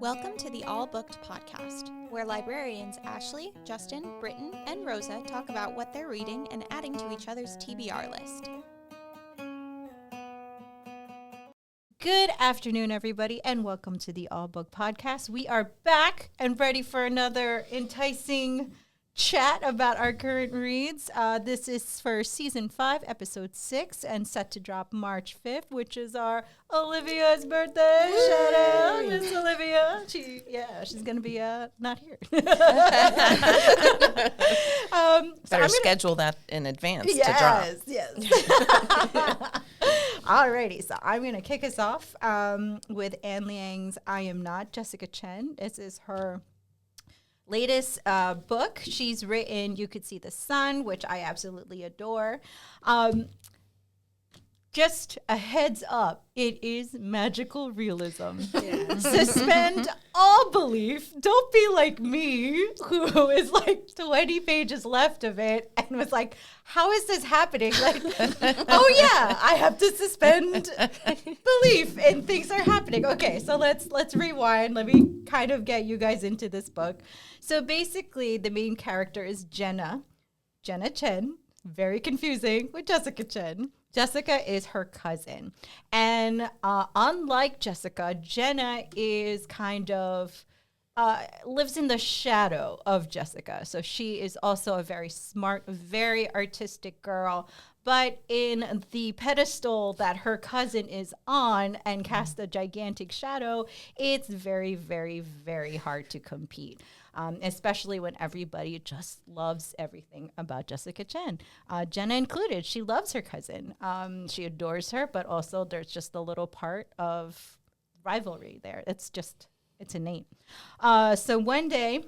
Welcome to the All Booked podcast, where librarians Ashley, Justin, Brittin, and Rosa talk about what they're reading and adding to each other's TBR list. Good afternoon, everybody, and welcome to the All Book Podcast. We are back and ready for another enticing chat about our current reads. This is for Season 5, Episode 6, and set to drop March 5th, which is our Olivia's birthday. Woo! Shout out, Miss Olivia. She's going to be not here. Better schedule that in advance to drop. Yes. Alrighty, so I'm going to kick us off with Anne Liang's I Am Not Jessica Chen. This is her latest book. She's written You Could See the Sun, which I absolutely adore. Just a heads up, it is magical realism. Yeah. Suspend all belief. Don't be like me, who is like 20 pages left of it and was like, how is this happening? Like, oh yeah, I have to suspend belief and things are happening. Okay, so let's rewind. Let me kind of get you guys into this book. So basically, the main character is Jenna Chen. Very confusing with Jessica Chen. Jessica is her cousin. And unlike Jessica, Jenna is kind of lives in the shadow of Jessica. So she is also a very smart, very artistic girl. But in the pedestal that her cousin is on and casts a gigantic shadow, it's very, very, very hard to compete. Especially when everybody just loves everything about Jessica Chen. Jenna included. She loves her cousin. She adores her, but also there's just a little part of rivalry there. It's innate. So one day,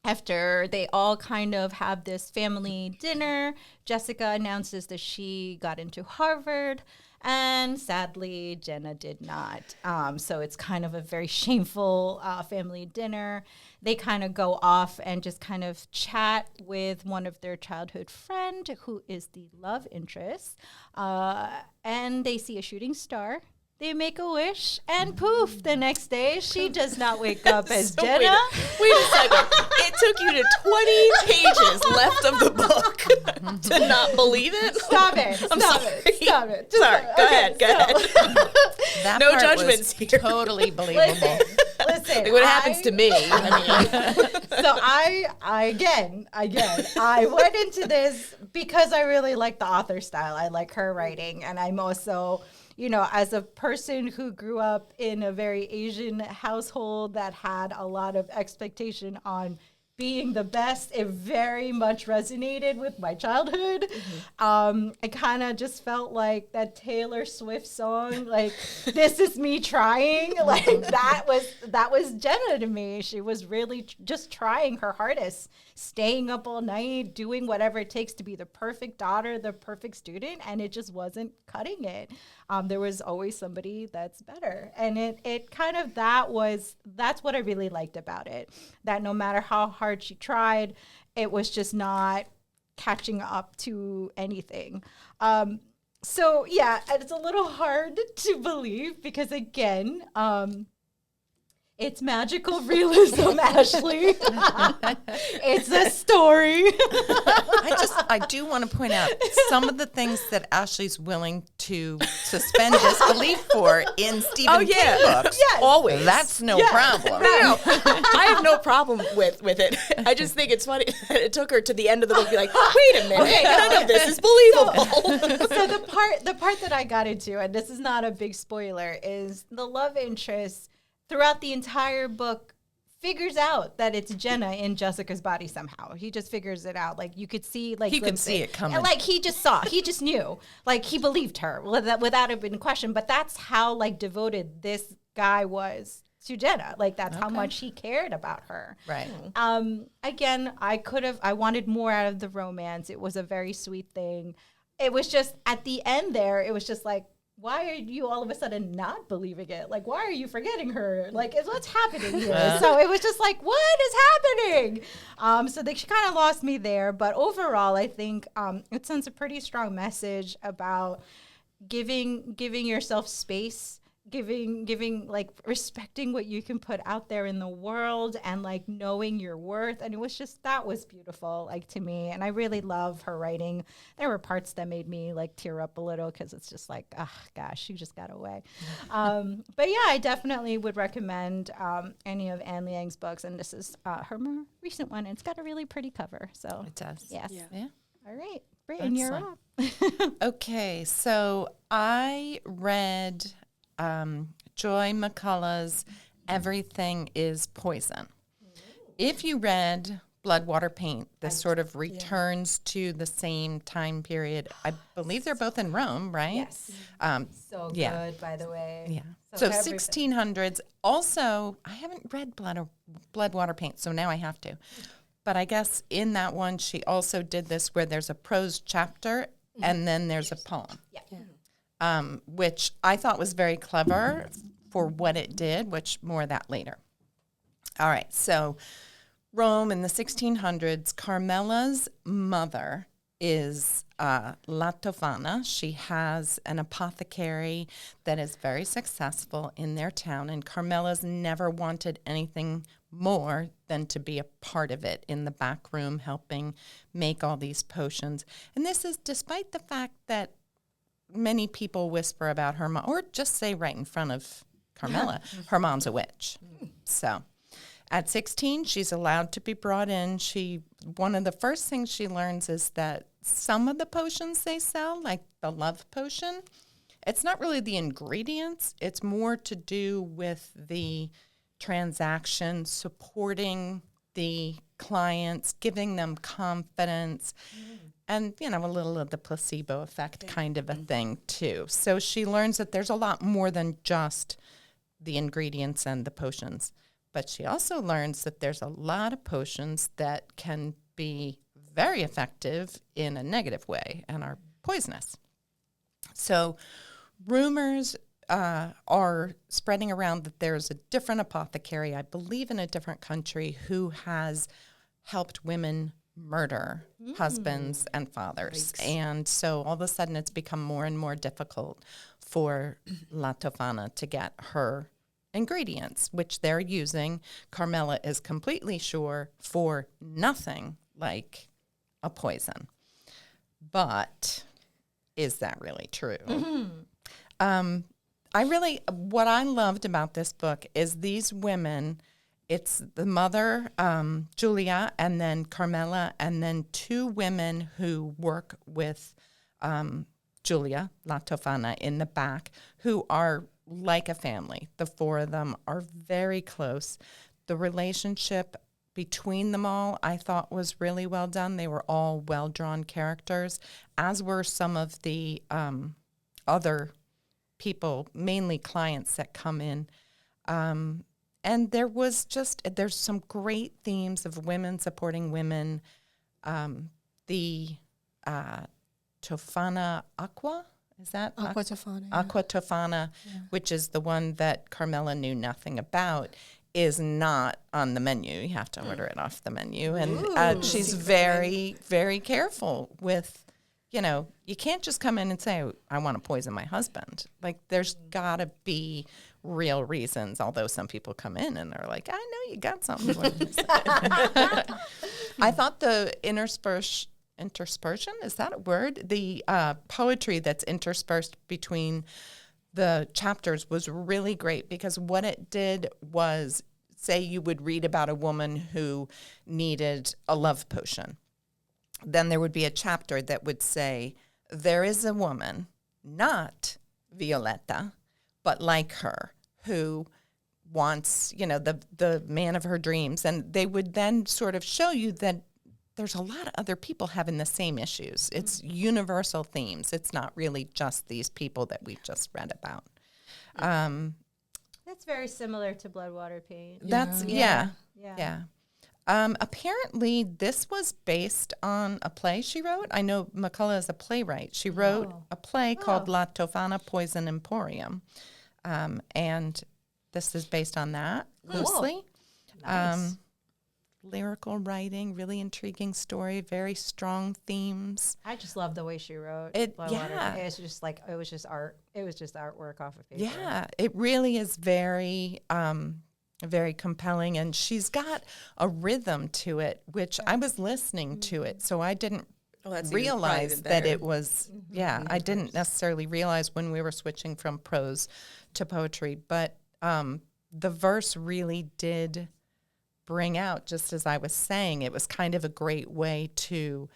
after they all kind of have this family dinner, Jessica announces that she got into Harvard. And sadly, Jenna did not. So it's kind of a very shameful family dinner. They kind of go off and just kind of chat with one of their childhood friend, who is the love interest. And they see a shooting star. They make a wish, and poof, the next day, she does not wake up as Jenna. Wait a second. It took you to 20 pages left of the book to not believe it? Stop it. Stop it. Sorry. Go ahead. That no part judgments was here. Totally believable. Listen. Like what happens to me? So I went into this because I really like the author style. I like her writing, and I'm also, as a person who grew up in a very Asian household that had a lot of expectation on being the best, it very much resonated with my childhood. Mm-hmm. I kind of just felt like that Taylor Swift song, like, this is me trying. Like, that was Jenna to me. She was really just trying her hardest, staying up all night, doing whatever it takes to be the perfect daughter, the perfect student, and it just wasn't cutting it. There was always somebody that's better. And it kind of, that's what I really liked about it. That no matter how hard she tried, it was just not catching up to anything. So yeah, it's a little hard to believe because again, it's magical realism, Ashley. It's a story. I do want to point out some of the things that Ashley's willing to suspend disbelief for in Stephen King books. Yes. Always. That's no problem. No. I have no problem with it. I just think it's funny that it took her to the end of the book to be like, wait a minute, none of this is believable. So the part that I got into, and this is not a big spoiler, is the love interest throughout the entire book figures out that it's Jenna in Jessica's body somehow. He just figures it out. Like, you could see, like, he could see it coming. And, like, he just knew. Like, he believed her without it being a question. But that's how, like, devoted this guy was to Jenna. Like, that's how much he cared about her. Right. Again, I wanted more out of the romance. It was a very sweet thing. It was just, at the end there, it was just like, why are you all of a sudden not believing it? Like, why are you forgetting her? Like, what's happening here? So it was just like, what is happening? So she kind of lost me there. But overall, I think it sends a pretty strong message about giving yourself space, giving like respecting what you can put out there in the world and like knowing your worth. And it was just, that was beautiful, like to me. And I really love her writing. There were parts that made me like tear up a little because it's just like, oh gosh, she just got away. But yeah, I definitely would recommend any of Anne Liang's books. And this is her more recent one. It's got a really pretty cover. So It does. yes. Yeah. All right, Brittin, you're Excellent. up. Okay, so I read Joy McCullough's Everything is Poison. If you read Blood, Water, Paint, this sort of returns to the same time period. I believe they're both in Rome, right? Yes. So yeah. good, by the way. Yeah. So So everything. 1600s. Also, I haven't read Blood, Water, Paint, so now I have to. But I guess in that one, she also did this where there's a prose chapter and then there's a poem. Yeah. Which I thought was very clever for what it did, which more of that later. All right, so Rome in the 1600s, Carmela's mother is La Tofana. She has an apothecary that is very successful in their town, and Carmela's never wanted anything more than to be a part of it in the back room, helping make all these potions. And this is despite the fact that many people whisper about her mom, or just say right in front of Carmela, her mom's a witch. So at 16, she's allowed to be brought in. One of the first things she learns is that some of the potions they sell, like the love potion, it's not really the ingredients. It's more to do with the transaction, supporting the clients, giving them confidence, and, a little of the placebo effect kind of a thing, too. So she learns that there's a lot more than just the ingredients and the potions. But she also learns that there's a lot of potions that can be very effective in a negative way and are poisonous. So rumors are spreading around that there's a different apothecary, I believe in a different country, who has helped women murder husbands and fathers. Yikes. And so all of a sudden it's become more and more difficult for La Tofana to get her ingredients, which they're using, Carmela is completely sure, for nothing like a poison. But is that really true? What I loved about this book is these women, it's the mother, Julia, and then Carmela, and then two women who work with Julia, La Tofana, in the back, who are like a family. The four of them are very close. The relationship between them all, I thought, was really well done. They were all well-drawn characters, as were some of the other people, mainly clients that come in. And there's some great themes of women supporting women. The Tofana Aqua, is that? Aqua Tofana. Aqua Tofana, which is the one that Carmela knew nothing about, is not on the menu. You have to order it off the menu. And she's very, very careful with, you can't just come in and say, I want to poison my husband. Like, there's got to be real reasons, although some people come in and are like, I know you got something. I thought the interspersion, is that a word? The poetry that's interspersed between the chapters was really great, because what it did was, say you would read about a woman who needed a love potion. Then there would be a chapter that would say, there is a woman, not Violetta, but like her, who wants, the man of her dreams. And they would then sort of show you that there's a lot of other people having the same issues. It's universal themes. It's not really just these people that we've just read about. That's very similar to Blood, Water, Paint. Yeah. Apparently, this was based on a play she wrote. I know McCullough is a playwright. She wrote a play called La Tofana Poison Emporium, and this is based on that loosely. Nice. lyrical writing, really intriguing story, very strong themes. I just love the way she wrote. Yeah. It was just like, it was just art. It was just artwork off of paper. Yeah, it really is very, very compelling. And she's got a rhythm to it, which I was listening to it, so I didn't realize that it was, I didn't necessarily realize when we were switching from prose to poetry, but the verse really did bring out, just as I was saying, it was kind of a great way to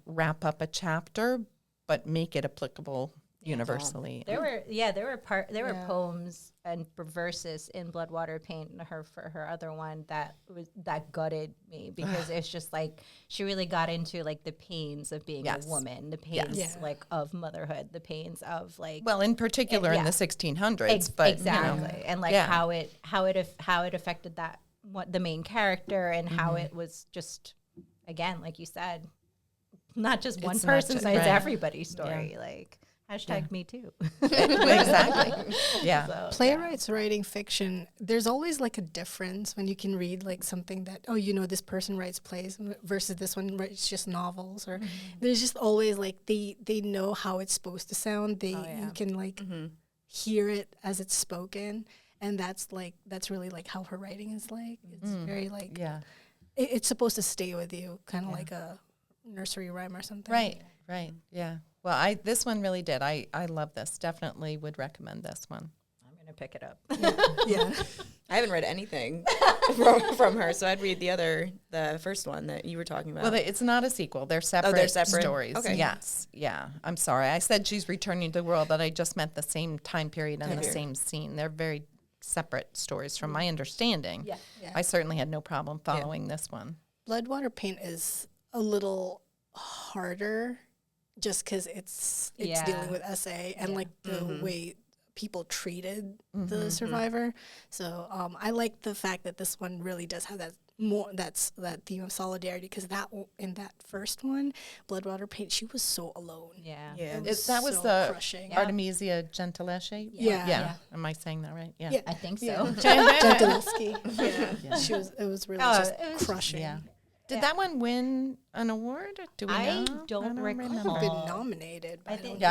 wrap up a chapter, but make it applicable universally. There were poems and verses in Bloodwater Paint for her other one that gutted me, because it's just like she really got into like the pains of being a woman, the pains like of motherhood, the pains of like, well, in particular in the 1600s, but exactly, and like how it affected that the main character, and how it was just, again, like you said, not just one person's, it's everybody's story. Like hashtag me too. Exactly. Yeah. So, Playwrights writing fiction, there's always like a difference when you can read like something that, this person writes plays versus this one writes just novels, or there's just always like they know how it's supposed to sound. You can like hear it as it's spoken, and that's really like how her writing is like. It's very like it's supposed to stay with you, kind of like a nursery rhyme or something. Right. Yeah. Well, this one really did. I love this. Definitely would recommend this one. I'm gonna pick it up. Yeah. I haven't read anything from her, so I'd read the first one that you were talking about. Well, it's not a sequel. They're separate, stories. Okay. Yes. Yeah. I'm sorry. I said she's returning to the world, but I just meant the same time period and the same scene. They're very separate stories from my understanding. Yeah. I certainly had no problem following this one. Bloodwater Paint is a little harder, just because it's dealing with SA and like the way people treated the survivor. So I like the fact that this one really does have that that theme of solidarity, because in that first one, Bloodwater Paint, she was so alone. That was so the crushing. Artemisia Gentileschi. Yeah. Am I saying that right? Yeah. I think so. Gentileschi. Yeah. It was really just crushing. Yeah. Did that one win an award? Do we know? I don't recall. I've been nominated, but I think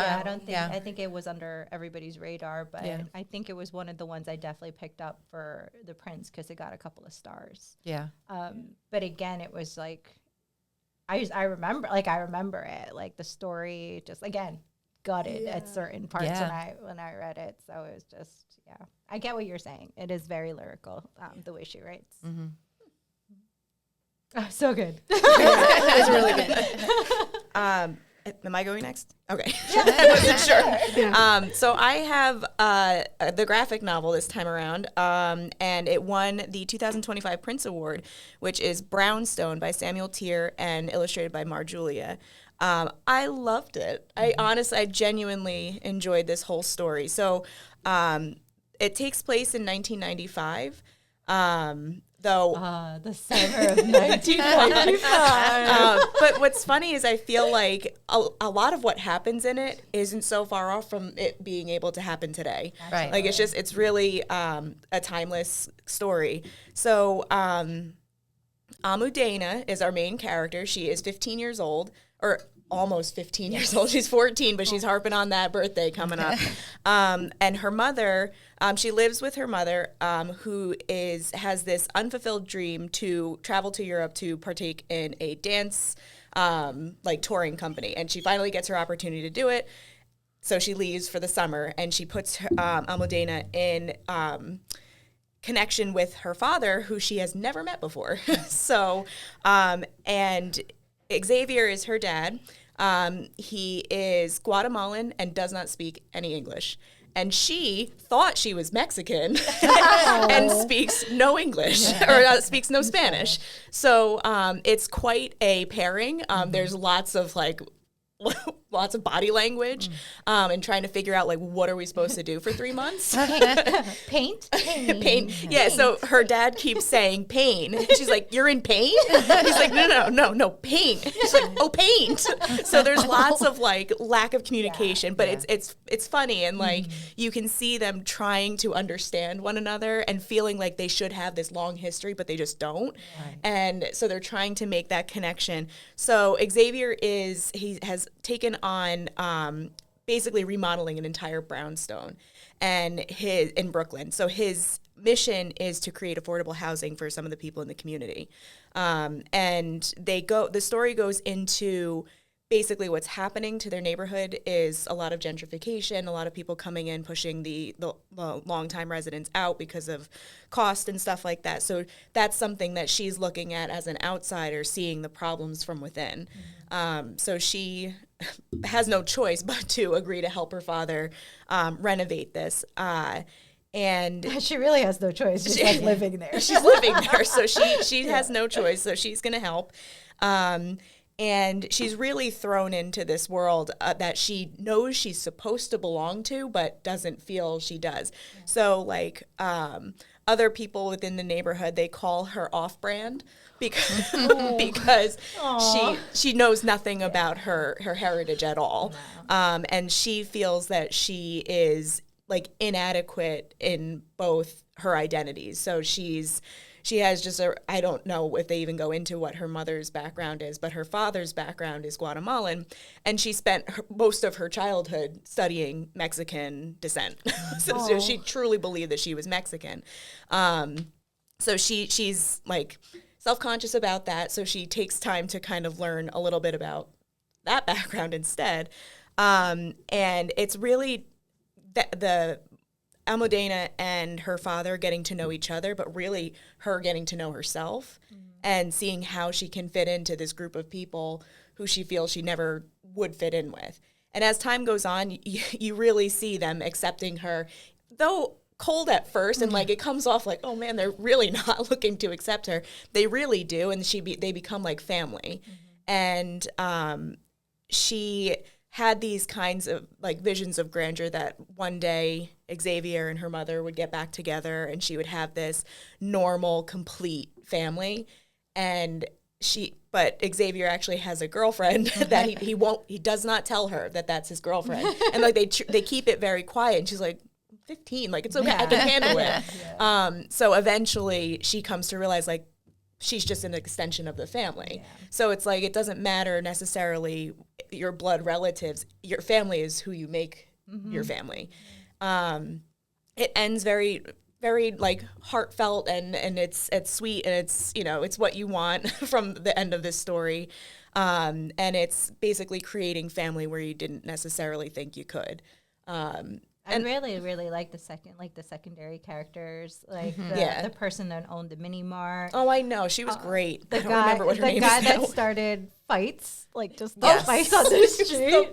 it was under everybody's radar, but Yeah. I think it was one of the ones I definitely picked up for The Prince, because it got a couple of stars. Yeah. But again, it was like, I remember it, like the story just, again, gutted at certain parts when I read it. So it was just, I get what you're saying. It is very lyrical, the way she writes. Mm-hmm. Oh, so good. It's really good. Am I going next? Okay. I wasn't sure. Yeah. So I have the graphic novel this time around, and it won the 2025 Prince Award, which is Brownstone by Samuel Teer and illustrated by Marjulia. I loved it. I genuinely enjoyed this whole story. So it takes place in 1995. The summer of 1995. But what's funny is I feel like a lot of what happens in it isn't so far off from it being able to happen today. Right. Like it's really a timeless story. So Almudena is our main character. She is 15 years old, or almost 15 years old. She's 14, but she's harping on that birthday coming up. And her mother, she lives with her mother, who has this unfulfilled dream to travel to Europe to partake in a dance, touring company. And she finally gets her opportunity to do it. So she leaves for the summer, and she puts Almudena in connection with her father, who she has never met before. So, and Xavier is her dad. He is Guatemalan and does not speak any English. And she thought she was Mexican and speaks no English, or speaks no Spanish. So it's quite a pairing. There's lots of lots of body language, and trying to figure out like what are we supposed to do for 3 months. Paint. Pain. Yeah. So her dad keeps saying pain. And she's like, "You're in pain?" He's like, "No, pain." She's like, "Oh, paint." So there's lots of like lack of communication, but it's funny, and like you can see them trying to understand one another and feeling like they should have this long history, but they just don't. Right. And so they're trying to make that connection. So Xavier has taken on basically remodeling an entire brownstone and in Brooklyn. So his mission is to create affordable housing for some of the people in the community. And the story goes into basically what's happening to their neighborhood is a lot of gentrification, a lot of people coming in, pushing the longtime residents out because of cost and stuff like that. So that's something that she's looking at as an outsider, seeing the problems from within. So she has no choice but to agree to help her father renovate this. And she really has no choice. She's like living there. She's living there, so she has no choice. So she's going to help. And she's really thrown into this world that she knows she's supposed to belong to, but doesn't feel she does. Yeah. So, like, other people within the neighborhood, they call her off-brand because she knows nothing about her heritage at all. Wow. And she feels that she is, like, inadequate in both her identities. So she has just I don't know if they even go into what her mother's background is, but her father's background is Guatemalan, and she spent most of her childhood studying Mexican descent. So she truly believed that she was Mexican. So she's like self-conscious about that, so she takes time to kind of learn a little bit about that background instead. And it's really the Almudena and her father getting to know each other, but really her getting to know herself and seeing how she can fit into this group of people who she feels she never would fit in with. And as time goes on, you really see them accepting her, though cold at first, and like it comes off like, oh man, they're really not looking to accept her. They really do, and they become like family. And she had these kinds of like visions of grandeur that one day Xavier and her mother would get back together and she would have this normal, complete family. But Xavier actually has a girlfriend that he does not tell her that that's his girlfriend. And like they keep it very quiet. And she's like, 15, like it's okay, I can handle it. Yeah. So eventually she comes to realize like she's just an extension of the family. Yeah. So it's like it doesn't matter necessarily your blood relatives. Your family is who you make your family. It ends very, very like heartfelt and it's sweet and it's it's what you want from the end of this story. And it's basically creating family where you didn't necessarily think you could. I really, really like the secondary characters, like the person that owned the mini mart. Oh, I know. She was great. I don't remember what her name is. The guy that started fights, like just fights on the street.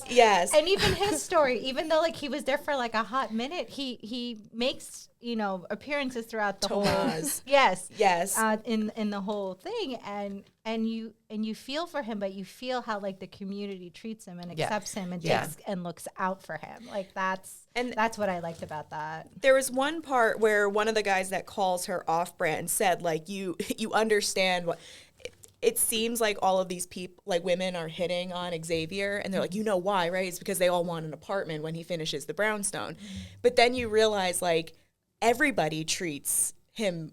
Yes. And even his story, even though like he was there for like a hot minute, he makes appearances throughout the whole. Yes. In the whole thing, and you feel for him, but you feel how like the community treats him and accepts him and takes and looks out for him. Like that's what I liked about that. There was one part where one of the guys that calls her off-brand said like you understand what. It seems like all of these people, like women, are hitting on Xavier, and they're like, why, right? It's because they all want an apartment when he finishes the brownstone. But then you realize, like, everybody treats him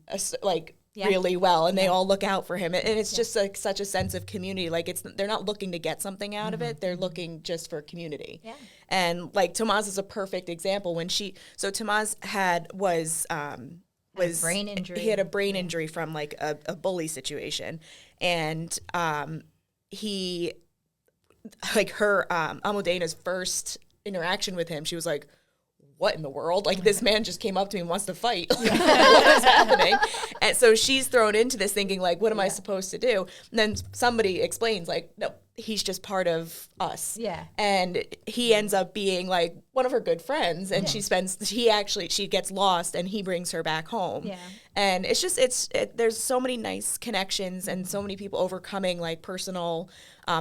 really well, and they all look out for him, and it's just like such a sense of community. Like they're not looking to get something out of it; they're looking just for community. Yeah. And like Tomás is a perfect example. Tomás was brain injury. He had a brain injury from like a bully situation, and he like her Almudena's first interaction with him, she was like, what in the world? Like, this man just came up to me and wants to fight. What is happening? And so she's thrown into this thinking, like, what am I supposed to do? And then somebody explains, like, no, he's just part of us. Yeah. And he ends up being like one of her good friends, and she gets lost and he brings her back home. Yeah. And it's just, there's so many nice connections and so many people overcoming like personal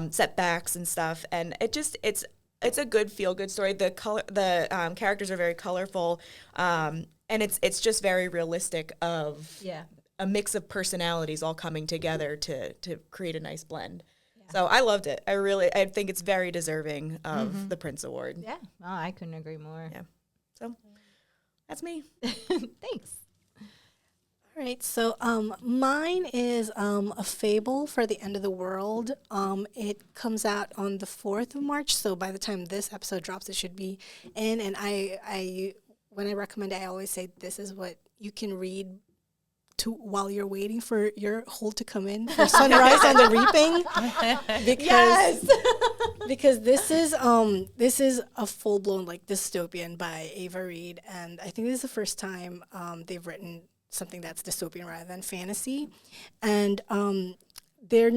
setbacks and stuff. And it's a good feel-good story. The characters are very colorful, and it's just very realistic of a mix of personalities all coming together to create a nice blend. So I loved it. I think it's very deserving of the Prince Award. Yeah. Oh, I couldn't agree more. Yeah. So that's me. Thanks. All right, so mine is a Fable for the End of the World. It comes out on the 4th of March, so by the time this episode drops, it should be in. And I when I recommend it, I always say this is what you can read while you're waiting for your hold to come in for Sunrise and the Reaping, because this is a full blown like dystopian by Reid, and I think this is the first time they've written something that's dystopian rather than fantasy, and they're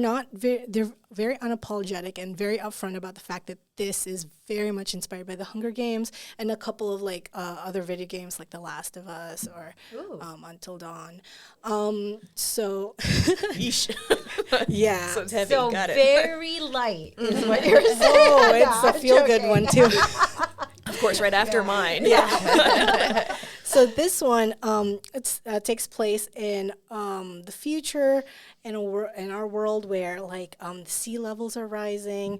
very unapologetic and very upfront about the fact that this is very much inspired by the Hunger Games and a couple of like other video games like The Last of Us or Until Dawn. So yeah, So it's heavy. So Got it. very light is what you're saying. Oh, it's a feel-good one too. Of course, right after mine. Yeah. So this one takes place in the future in our world where like the sea levels are rising,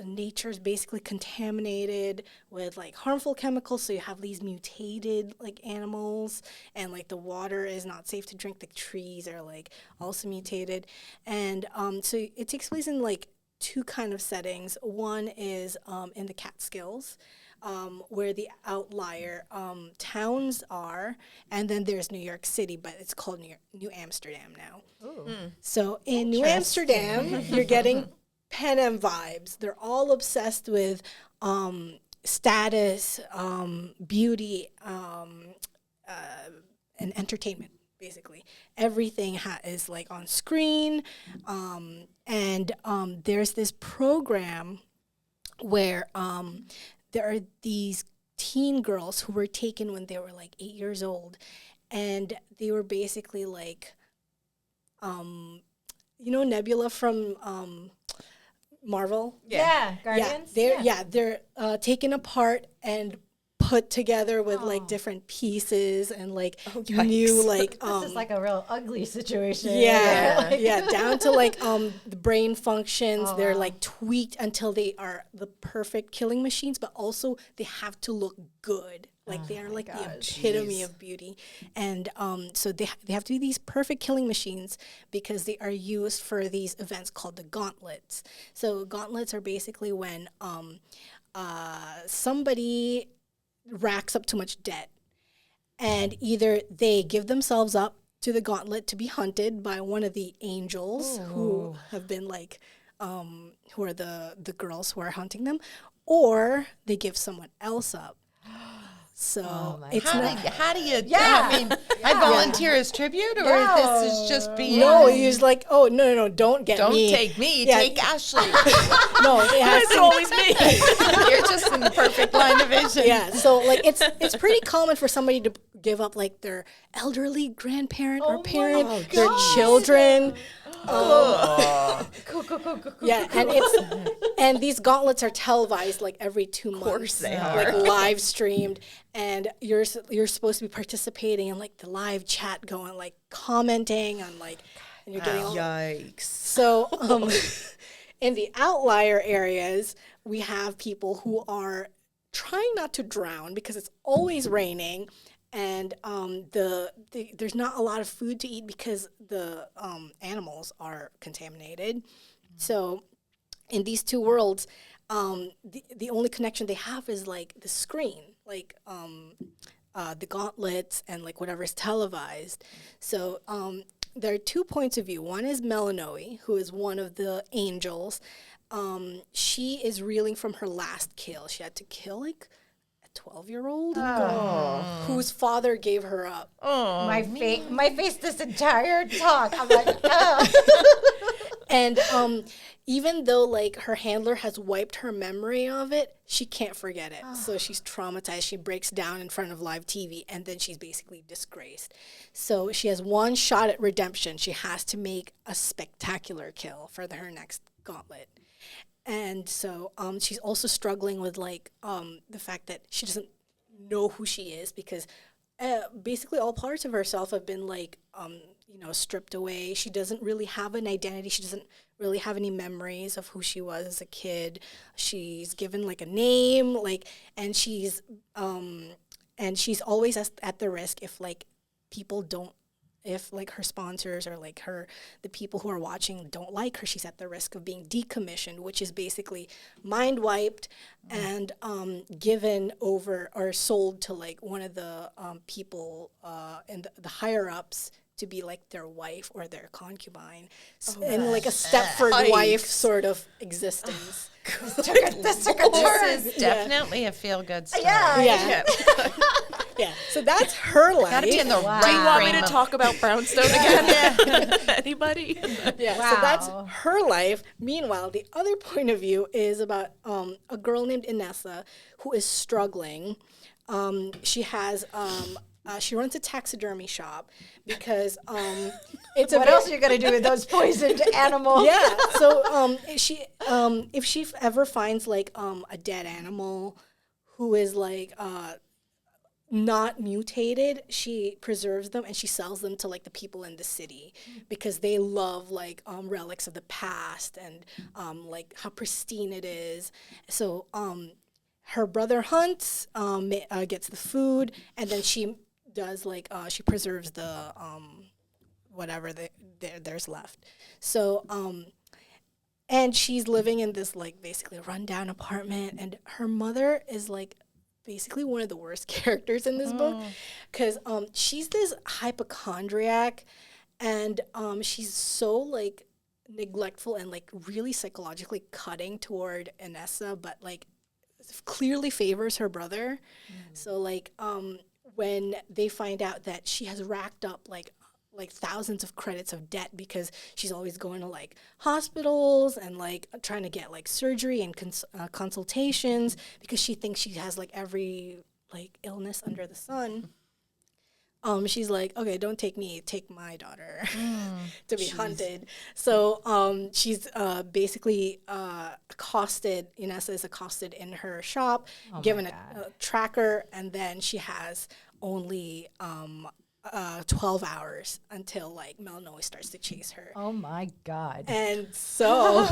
nature's basically contaminated with like harmful chemicals. So you have these mutated like animals, and like the water is not safe to drink. The trees are like also mutated, and so it takes place in like two kind of settings. One is in the Catskills, where the outlier towns are, and then there's New York City, but it's called New Amsterdam now. So in New Amsterdam, you're getting Panem vibes. They're all obsessed with status, beauty, and entertainment. Basically, everything is like on screen, and there's this program where there are these teen girls who were taken when they were like 8 years old, and they were basically like, Nebula from Marvel. Yeah, Guardians. They're taken apart and put together with like different pieces and like new like This is like a real ugly situation. Down to like the brain functions. They're like tweaked until they are the perfect killing machines, but also they have to look good. Like they are like the epitome of beauty, and so they have to be these perfect killing machines because they are used for these events called the gauntlets. So gauntlets are basically when somebody racks up too much debt, and either they give themselves up to the gauntlet to be hunted by one of the angels who have been like who are the girls who are hunting them, or they give someone else up. So it's how do you? I mean, I volunteer as tribute, or this is just being. No, he's like, oh no, don't get me. Don't take me. Take Ashley. No, it has It's always me. You're just in the perfect line of vision. Yeah, so like it's pretty common for somebody to give up like their elderly grandparent or parent, their children. Yeah, and these gauntlets are televised like every 2 months. Of course they are. Like live streamed, and you're supposed to be participating in like the live chat, going like commenting on like, and you're getting all. Yikes. So in the outlier areas, we have people who are trying not to drown because it's always raining. And there's not a lot of food to eat because the animals are contaminated. So in these two worlds, the only connection they have is like the screen, like the gauntlets and like whatever is televised. So there are 2 points of view. One is Melanoe, who is one of the angels. She is reeling from her last kill. She had to kill like 12-year-old whose father gave her up. My face this entire talk. I'm like, And even though like her handler has wiped her memory of it, she can't forget it. So she's traumatized. She breaks down in front of live TV, and then she's basically disgraced. So she has one shot at redemption. She has to make a spectacular kill for her next gauntlet. And so she's also struggling with like the fact that she doesn't know who she is, because basically all parts of herself have been like stripped away. She doesn't really have an identity. She doesn't really have any memories of who she was as a kid. She's given like a name, and she's always at the risk if like people don't, if like her sponsors or like the people who are watching don't like her, she's at the risk of being decommissioned, which is basically mind wiped and given over or sold to like one of the people and the higher ups to be like their wife or their concubine, and like a Stepford wife sort of existence. This is definitely a feel-good story. Yeah. So that's her life. Gotta be in the right Do you want me frame to of- talk about Brownstone again? Anybody? So that's her life. Meanwhile, the other point of view is about a girl named Inessa who is struggling. She has she runs a taxidermy shop because it's What else are you gonna do with those poisoned animals? Yeah. So if she ever finds like a dead animal who is like not mutated, she preserves them and she sells them to like the people in the city because they love like relics of the past and like how pristine it is. So her brother hunts, gets the food, and then she does like she preserves the whatever there's left. So and she's living in this like basically rundown apartment, and her mother is like basically one of the worst characters in this book because she's this hypochondriac, and she's so like neglectful and like really psychologically cutting toward Inessa, but like clearly favors her brother. So like when they find out that she has racked up like thousands of credits of debt because she's always going to like hospitals and like trying to get like surgery and consultations because she thinks she has like every like illness under the sun. She's like, okay, don't take me, take my daughter to be hunted. So she's basically accosted, Inessa is accosted in her shop, given a tracker, and then she has only 12 hours until like Melanoe starts to chase her. Oh my God. And so,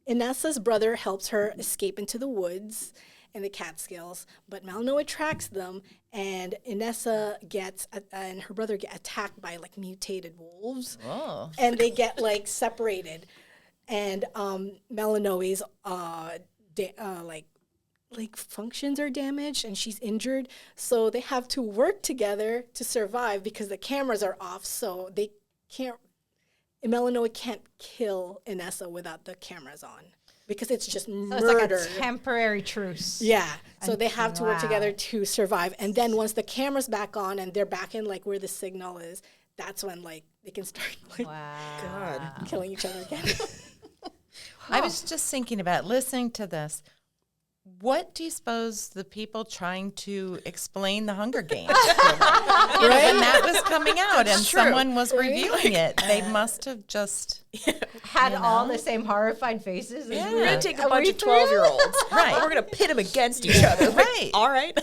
Inessa's brother helps her escape into the woods in the Catskills, but Melanoe tracks them, and Inessa and her brother get attacked by like mutated wolves, and they get like separated, and Melanoe's like functions are damaged and she's injured, so they have to work together to survive because the cameras are off, so they can't. Melanoe can't kill Inessa without the cameras on because it's just murder. It's like a temporary truce. Yeah, so they have to work together to survive, and then once the camera's back on and they're back in like where the signal is, that's when like they can start like killing each other again. I was just thinking about listening to this. What do you suppose the people trying to explain the Hunger Games when that was coming out and someone was reviewing it? They must have just had all the same horrified faces. Yeah. We're going to take a bunch of 12-year-olds. Right. We're going to pit them against each other. Right. All right.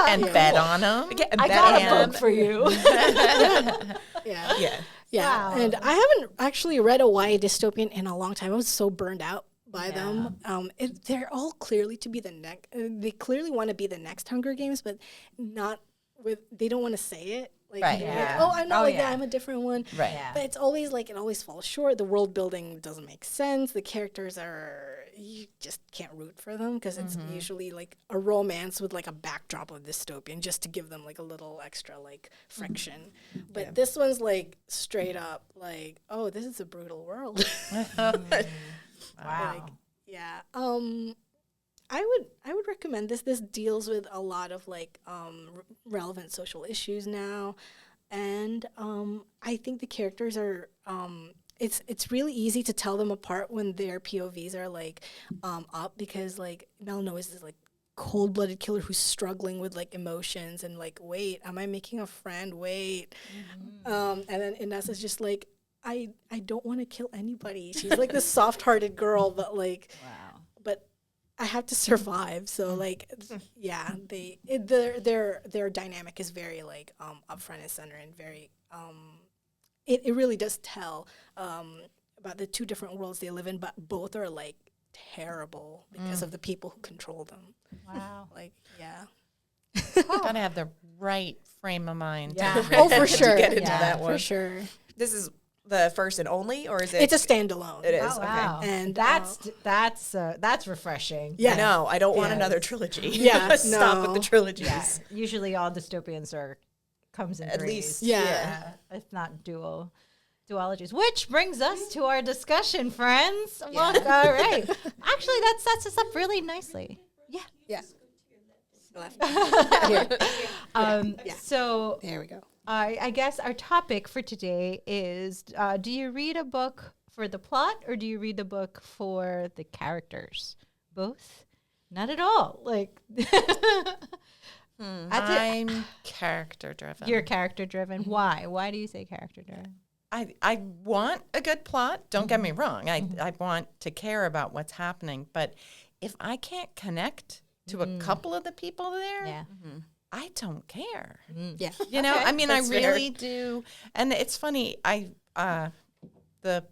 and bet on them. I got a book for you. Yeah. Wow. And I haven't actually read a YA dystopian in a long time. I was so burned out by them. They're all clearly to be the next. They clearly want to be the next Hunger Games, but not with. They don't want to say it. Like, Right. like, Yeah. oh, I'm not like that. yeah. I'm a different one. Right. Yeah. But it's always like it always falls short. The world building doesn't make sense. The characters you just can't root for them because it's usually like a romance with like a backdrop of dystopian just to give them like a little extra like friction. But this one's like straight up like, oh, this is a brutal world. Wow. Like, yeah. I would recommend this. This deals with a lot of like relevant social issues now, and I think the characters are. It's really easy to tell them apart when their POVs are like up, because like Melano is this like cold-blooded killer who's struggling with like emotions and like, wait, am I making a friend? Wait, and then Inessa's just like, I don't want to kill anybody. She's like this soft-hearted girl, but like, but I have to survive. So like, yeah, their dynamic is very like upfront and center, and very it really does tell about the two different worlds they live in, but both are like terrible because of the people who control them. Wow. Like, yeah. Gotta have the right frame of mind. Yeah. To Oh, for sure. To get into Yeah, that one. For sure. This is the first and only, or is it? It's a standalone. It is. Oh, wow. Okay. And that's refreshing. yeah. I know. I don't want Yes. another trilogy. Yeah, Stop with no. the trilogies. Yeah. Usually all dystopians comes in At threes. least, Yeah. If not duologies, which brings us to our discussion, friends. Well, all right. Actually, that sets us up really nicely. Yeah. Yeah. So There we go. I guess our topic for today is, do you read a book for the plot or do you read the book for the characters? Both? Not at all. Like, I'm character driven. you're character driven. Why? Why do you say character driven? I want a good plot. Don't get me wrong. I want to care about what's happening. But if I can't connect to a couple of the people there, Yeah. I don't care. Yeah. You know, Okay, I mean, that's I really do. And it's funny. The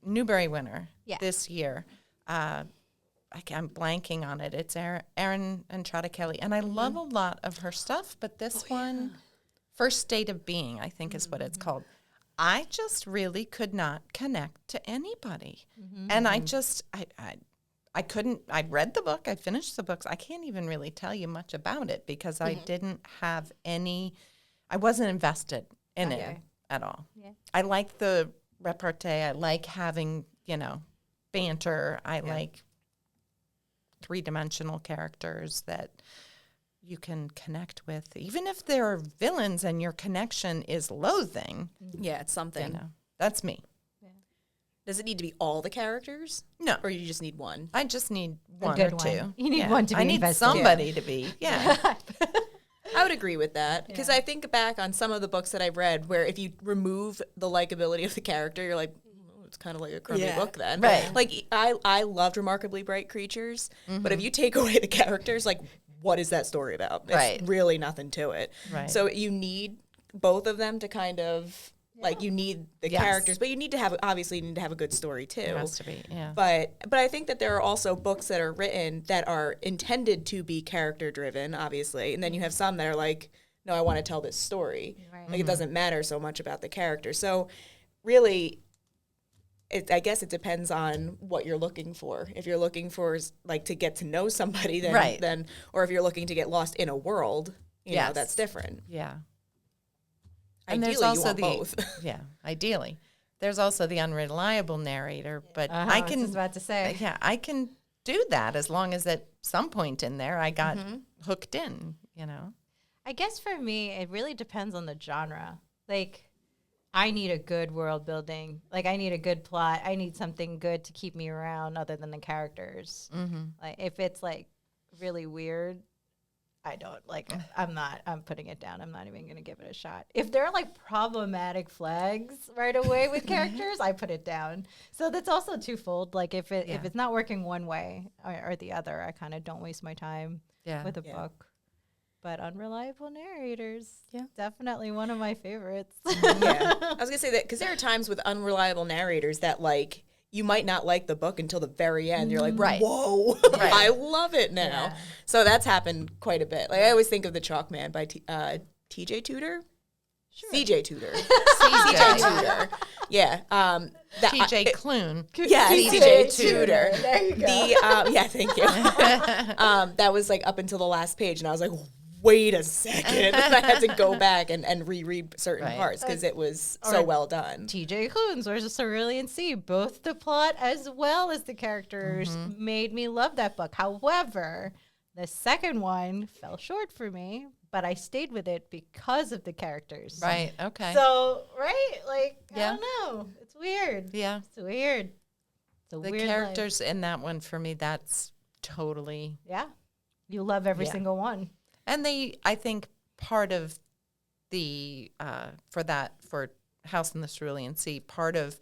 Newbery winner this year, I'm blanking on it. It's Erin Entrada Kelly. And I love a lot of her stuff. But this one, First State of Being, I think is what it's called. I just really could not connect to anybody. And I just, I couldn't, I read the book, I finished the books. I can't even really tell you much about it because I didn't have I wasn't invested in it at all. Yeah. I like the repartee. I like having, banter. I like three-dimensional characters that you can connect with, even if they're villains and your connection is loathing. Yeah, it's something. That's me. Does it need to be all the characters? No. Or you just need one? I just need one good or one. two. You need one to be I need invested. somebody to be. Yeah. I would agree with that because I think back on some of the books that I've read where if you remove the likability of the character, you're like, it's kind of like a crummy book then. Right. Like I loved Remarkably Bright Creatures, but if you take away the characters, like what is that story about? It's really nothing to it. Right. So you need both of them to kind of like you need the characters, but you need to have a good story too. It has to be, yeah. But I think that there are also books that are written that are intended to be character driven, obviously, and then you have some that are like, no, I want to tell this story. Right. Like it doesn't matter so much about the character. So really, I guess it depends on what you're looking for. If you're looking for like to get to know somebody, then or if you're looking to get lost in a world, you know, that's different. Yeah. And there's ideally, also you want both. Yeah, ideally. There's also the unreliable narrator, but I can. I was about to say. Yeah, I can do that as long as at some point in there I got hooked in. I guess for me, it really depends on the genre. Like, I need a good world building. Like, I need a good plot. I need something good to keep me around other than the characters. Like, if it's, like, really weird, I don't, like, I'm putting it down. I'm not even going to give it a shot. If there are, like, problematic flags right away with characters, I put it down. So that's also twofold. Like, if it's not working one way or the other, I kind of don't waste my time with a book. But unreliable narrators, definitely one of my favorites. Yeah, I was gonna say that because there are times with unreliable narrators that like you might not like the book until the very end. You're like, whoa, I love it now. Yeah. So that's happened quite a bit. Like I always think of The Chalk Man by T.J. Tudor. Sure. C.J. Tudor. C.J. Tudor. Yeah. T.J. Clune. Yeah, C.J. Tudor. There you go. Thank you. That was like up until the last page, and I was like, wait a second. And I had to go back and reread certain parts because it was so well done. T.J. Clune's or Cerulean Sea, both the plot as well as the characters made me love that book. However, the second one fell short for me, but I stayed with it because of the characters. Right. Okay. So, right? Like, Yeah. I don't know. It's weird. yeah. It's weird. It's a The weird characters in that one for me, that's totally. life. Yeah. You love every Yeah. single one. And I think part of the, for House in the Cerulean Sea, part of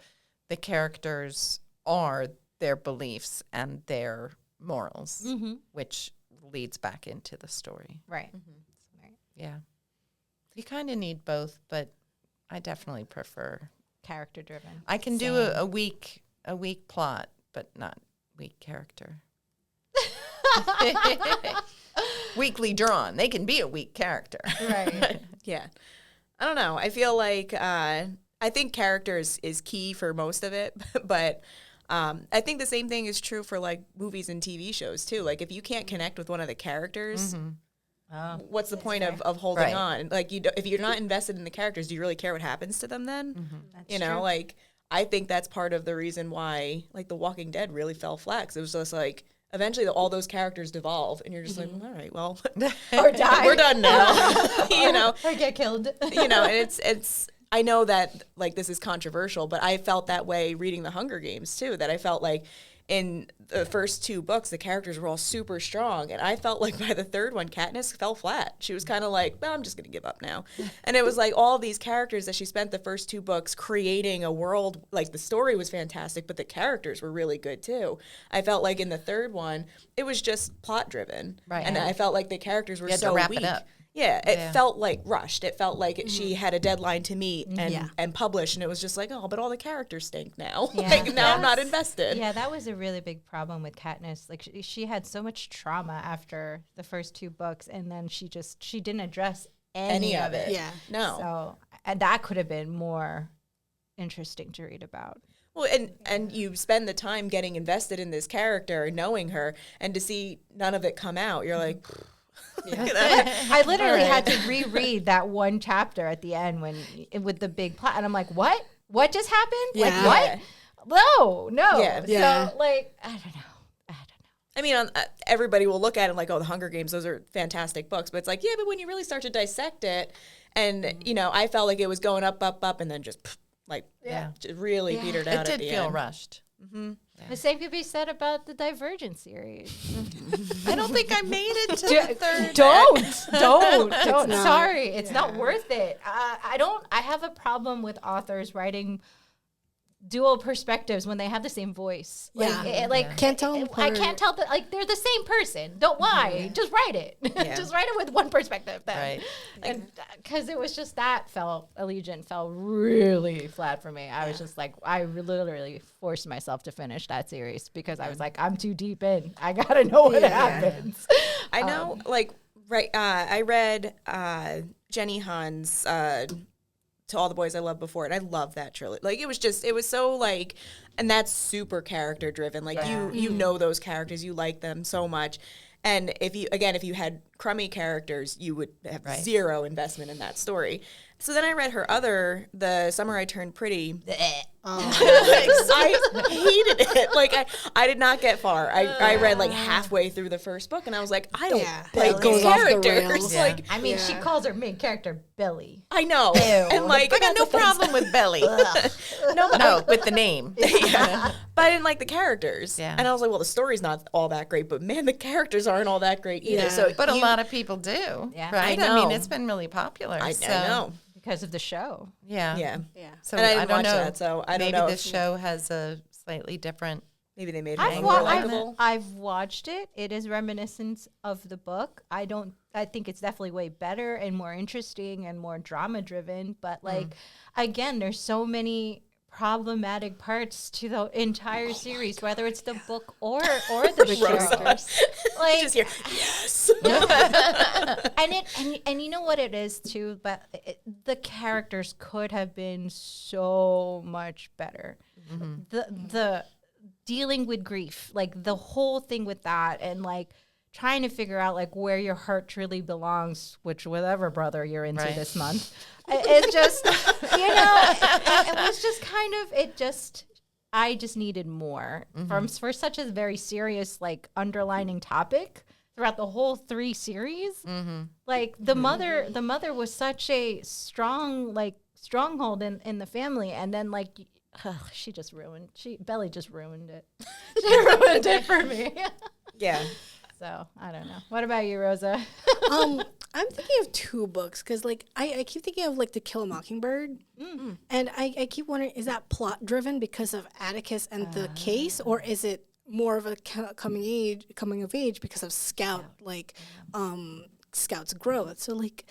the characters are their beliefs and their morals, which leads back into the story. Right. Mm-hmm. Yeah. You kind of need both, but I definitely prefer. Character driven. I can do a weak plot, but not weak character. Weakly drawn. They can be a weak character. Right. Yeah. I don't know. I feel like I think characters is key for most of it, but I think the same thing is true for like movies and TV shows too. Like if you can't connect with one of the characters, what's the point of holding Right. on? Like if you're not invested in the characters, do you really care what happens to them then? That's You know, true. like I think that's part of the reason why like The Walking Dead really fell flat. 'Cause it was just like eventually all those characters devolve, and you're just like, all right, well, Or die. we're done now. You know, Or get killed. you know, and it's. I know that like this is controversial, but I felt that way reading The Hunger Games too. That I felt like in the first two books, the characters were all super strong, and I felt like by the third one, Katniss fell flat. She was kind of like, well, I'm just gonna give up now. And it was like all these characters that she spent the first two books creating a world. Like the story was fantastic, but the characters were really good too. I felt like in the third one, it was just plot driven, Right. And I felt like the characters were You had to so wrap weak. it up. Yeah, it Yeah. felt like rushed. It felt like she had a deadline to meet and, Yeah. and publish, and it was just like, oh, but all the characters stink now. Yeah. Like now I'm not That's- invested. Yeah, that was a really big problem with Katniss. Like she had so much trauma after the first two books, and then she didn't address any of it. Yeah. No. So and that could have been more interesting to read about. Well, and you spend the time getting invested in this character and knowing her, and to see none of it come out, you're like, I literally had to reread that one chapter at the end with the big plot, and I'm like, what? What just happened? Yeah. Like what? No. Yeah. Yeah. So like, I don't know. I mean, everybody will look at it like, oh, The Hunger Games, those are fantastic books. But it's like, yeah, but when you really start to dissect it, and, you know, I felt like it was going up, and then just, just really petered out It at did the feel end. rushed. The same could be said about the Divergent series. I don't think I made it to the third. Don't. not. Sorry, it's not worth it. I have a problem with authors writing dual perspectives when they have the same voice. Yeah. Can't tell them I apart. can't tell that like they're the same person. Don't lie. Just write it. Yeah. Just write it with one perspective. Then. Right. And because it was just Allegiant fell really flat for me. I was just like, I literally forced myself to finish that series because I was like, I'm too deep in. I gotta know what happens. I know, I read Jenny Han's To All the Boys I Loved Before, and I love that trilogy. Like, it was so, like, and that's super character driven. Like, you know those characters, you like them so much. And if you had crummy characters, you would have zero investment in that story. So then I read The Summer I Turned Pretty. I hated it. Like I did not get far. I read like halfway through the first book, and I was like, I don't like It these goes off the characters. rails. Yeah. Like I mean, she calls her main character Billy. I know, and like I got no problem with Belly. no, with the name. but I didn't like the characters. Yeah. And I was like, well, the story's not all that great, but man, the characters aren't all that great either. Yeah. So But a lot of people do. Yeah. Right? I I mean, know. it's been really popular. I so, know. Because of the show. Yeah. Yeah. Yeah. So And I didn't I don't watch know. that, so I don't Maybe know this if- show has a slightly different. Maybe they made her I've, more wa- likable. I've watched it. It is reminiscent of the book. I think it's definitely way better and more interesting and more drama driven. But like, again, there's so many problematic parts to the entire series, whether it's the book or the show. Like, Just here, yes. and you know what it is too, but the characters could have been so much better. The dealing with grief, like the whole thing with that, and like trying to figure out like where your heart truly belongs, which whatever brother you're into Right. this month, it's just it was just kind of I just needed more for such a very serious like underlining topic. throughout the whole 3 series. Like the mother was such a strong stronghold in the family, and then Belly just ruined it. She ruined it for me. Yeah. So I don't know. What about you, Rosa? I'm thinking of 2 books because, like, I keep thinking of, like, To Kill a Mockingbird. And I keep wondering, is that plot driven because of Atticus and the case, or is it more of a coming of age because of Scout, Scout's growth? So, like,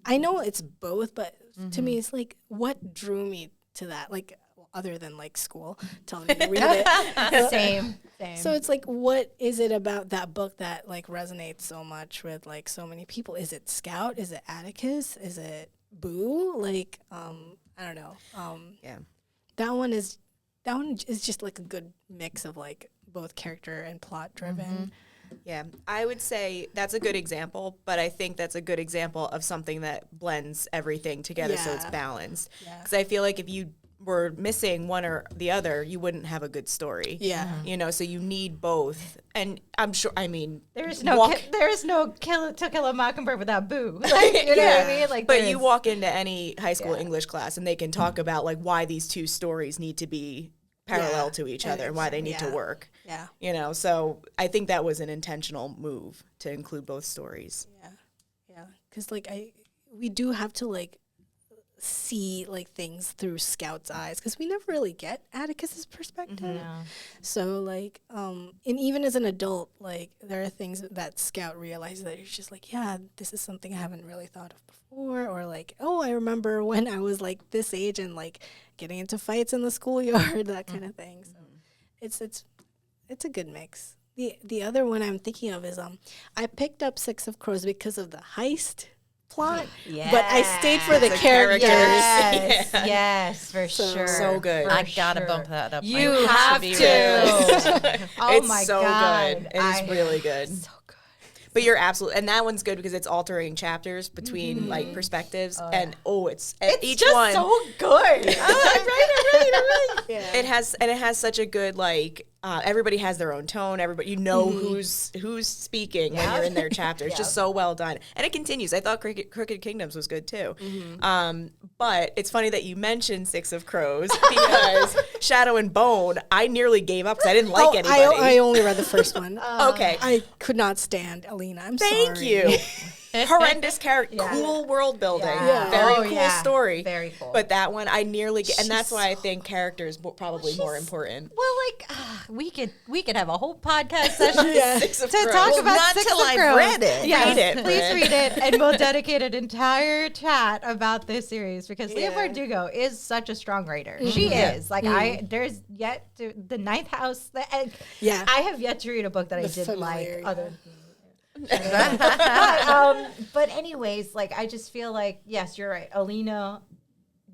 I know it's both, but to me, it's like, what drew me to that? Like, other than, like, school telling me to read it. Same. So it's like, what is it about that book that, like, resonates so much with, like, so many people? Is it Scout? Is it Atticus? Is it Boo? Like, I don't know. That one is just, like, a good mix of, like, both character and plot driven. Yeah, I would say that's a good example, but I think that's a good example of something that blends everything together so it's balanced. Because I feel like if you were missing one or the other, you wouldn't have a good story. Yeah. You know, so you need both. And I'm sure, I mean, There is no To Kill a Mockingbird without Boo. Like, you know what I mean? Like, but you walk into any high school English class and they can talk about, like, why these 2 stories need to be parallel to each other and why they need to work. Yeah. You know, so I think that was an intentional move to include both stories. Yeah. Because, like, we do have to, like, see, like, things through Scout's eyes because we never really get Atticus's perspective. So, like, and even as an adult, like, there are things that Scout realizes that he's just like, yeah, this is something I haven't really thought of before, or like, oh, I remember when I was, like, this age and, like, getting into fights in the schoolyard, that kind of thing. So it's a good mix. The other one I'm thinking of is I picked up 6 of Crows because of the heist plot, but I stayed for the characters. Yes, for sure. So good. I gotta bump that up. You I have be to. Oh It's my so God. good. It's really good. So good. But you're absolutely, and that one's good because it's alternating chapters between like perspectives, and it's each just one. so good. Right. It has such a good like. Everybody has their own tone. Everybody, you know who's speaking when you're in their chapter. It's just so well done, and it continues. I thought Crooked Kingdoms was good too. But it's funny that you mentioned 6 of Crows because Shadow and Bone, I nearly gave up because I didn't like anybody. I only read the first one. Okay, I could not stand Alina. I'm thank sorry. you. Horrendous character, cool world building, very cool story. Very cool. But that one, I nearly and that's why I think character is probably more important. Well, like we could have a whole podcast session 6 of to Crows. talk Well, about not 6 till of I've Crows. read it. Yes, Read it, please Brit. read it, and we'll dedicate an entire chat about this series because Leah Verdugo is such a strong writer. She is. Like there's yet to the 9th House. I have yet to read a book that I didn't like. Other. But anyways, like I just feel like yes, you're right. Alina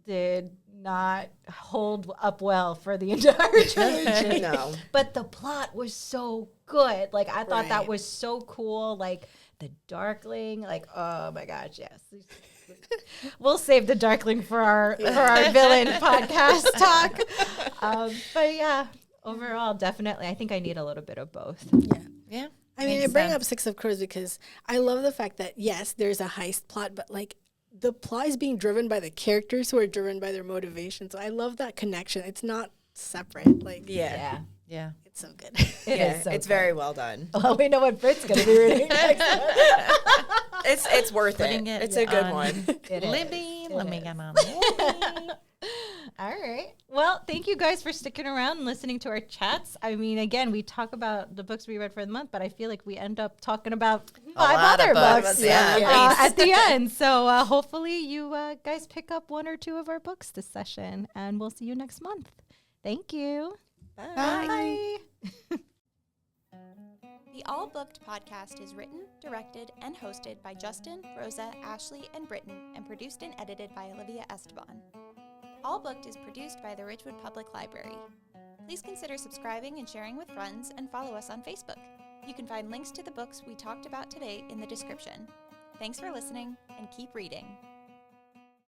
did not hold up well for the entire trilogy. No. But the plot was so good. Like I thought that was so cool. Like the Darkling. Like oh my gosh, yes. We'll save the Darkling for our villain podcast talk. But yeah, overall, definitely, I think I need a little bit of both. Yeah. I mean, I bring up 6 of Crows because I love the fact that, yes, there's a heist plot, but, like, the plot is being driven by the characters who are driven by their motivation. So I love that connection. It's not separate. Like, Yeah. it's so good. It is so it's good. very well done. Well, we know what Brit's going to be reading next. It's worth Putting it. it It's a good on. one. Libby, let me get on. All right. Well, thank you guys for sticking around and listening to our chats. I mean, again, we talk about the books we read for the month, but I feel like we end up talking about 5 lot of other books, books yeah. at the end. So hopefully you guys pick up 1 or 2 of our books this session, and we'll see you next month. Thank you. Bye. The All Booked podcast is written, directed, and hosted by Justin, Rosa, Ashley, and Brittin, and produced and edited by Olivia Esteban. All Booked is produced by the Ridgewood Public Library. Please consider subscribing and sharing with friends, and follow us on Facebook. You can find links to the books we talked about today in the description. Thanks for listening, and keep reading.